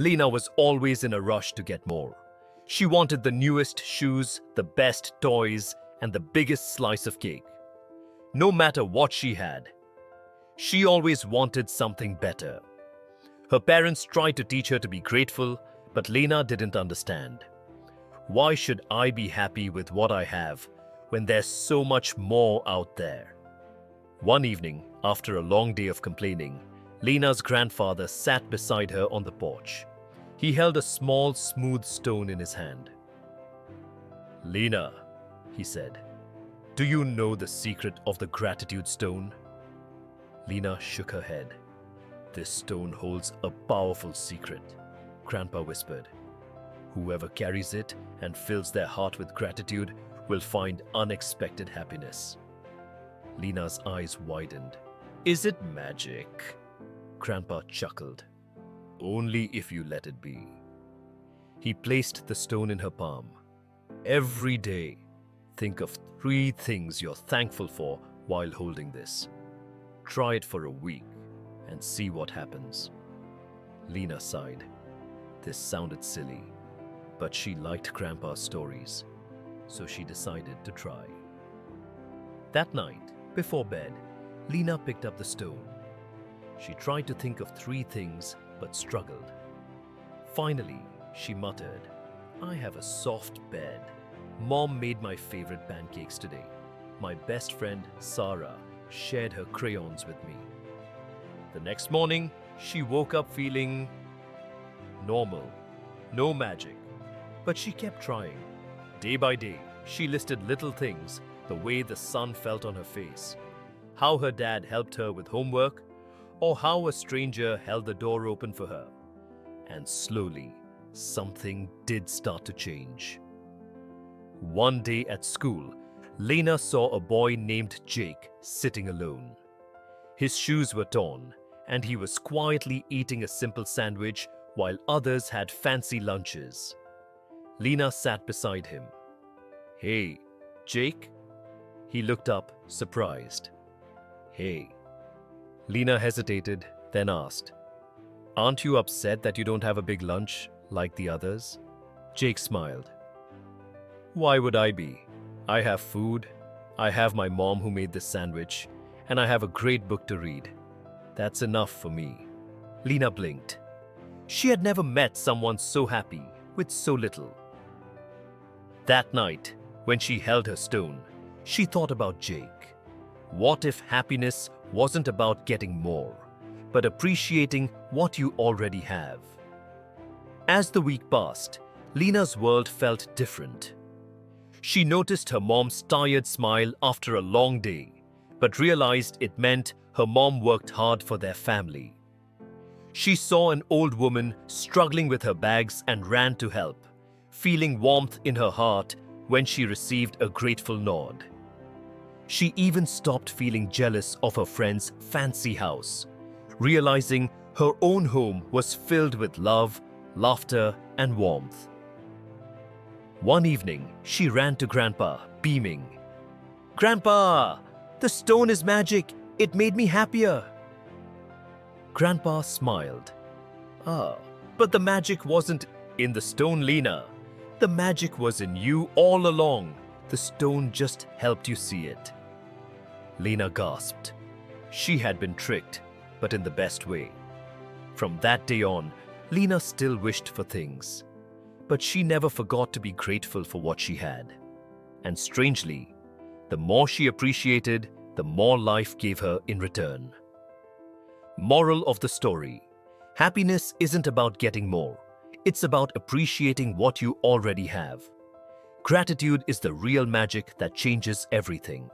Lena was always in a rush to get more. She wanted the newest shoes, the best toys, and the biggest slice of cake. No matter what she had, she always wanted something better. Her parents tried to teach her to be grateful, but Lena didn't understand. Why should I be happy with what I have when there's so much more out there? One evening, after a long day of complaining, Lena's grandfather sat beside her on the porch. He held a small, smooth stone in his hand. "Lena," he said, "do you know the secret of the gratitude stone?" Lena shook her head. "This stone holds a powerful secret," Grandpa whispered. "Whoever carries it and fills their heart with gratitude will find unexpected happiness." Lena's eyes widened. "Is it magic?" Grandpa chuckled. "Only if you let it be." He placed the stone in her palm. "Every day, think of 3 things you're thankful for while holding this. Try it for a week and see what happens." Lena sighed. This sounded silly, but she liked Grandpa's stories, so she decided to try. That night, before bed, Lena picked up the stone. She tried to think of 3 things but struggled. Finally, she muttered, "I have a soft bed. Mom made my favorite pancakes today. My best friend, Sarah, shared her crayons with me." The next morning, she woke up feeling normal, no magic. But she kept trying. Day by day, she listed little things, the way the sun felt on her face, how her dad helped her with homework, or how a stranger held the door open for her. And slowly, something did start to change. One day at school, Lena saw a boy named Jake sitting alone. His shoes were torn, and he was quietly eating a simple sandwich while others had fancy lunches. Lena sat beside him. "Hey, Jake?" He looked up, surprised. "Hey." Lena hesitated, then asked, "Aren't you upset that you don't have a big lunch like the others?" Jake smiled. "Why would I be? I have food, I have my mom who made this sandwich, and I have a great book to read. That's enough for me." Lena blinked. She had never met someone so happy with so little. That night, when she held her stone, she thought about Jake. What if happiness wasn't about getting more, but appreciating what you already have? As the week passed, Lena's world felt different. She noticed her mom's tired smile after a long day, but realized it meant her mom worked hard for their family. She saw an old woman struggling with her bags and ran to help, feeling warmth in her heart when she received a grateful nod. She even stopped feeling jealous of her friend's fancy house, realizing her own home was filled with love, laughter, and warmth. One evening, she ran to Grandpa, beaming. "Grandpa, the stone is magic. It made me happier." Grandpa smiled. "Ah, but the magic wasn't in the stone, Lena. The magic was in you all along. The stone just helped you see it." Lena gasped. She had been tricked, but in the best way. From that day on, Lena still wished for things, but she never forgot to be grateful for what she had. And strangely, the more she appreciated, the more life gave her in return. Moral of the story: happiness isn't about getting more. It's about appreciating what you already have. Gratitude is the real magic that changes everything.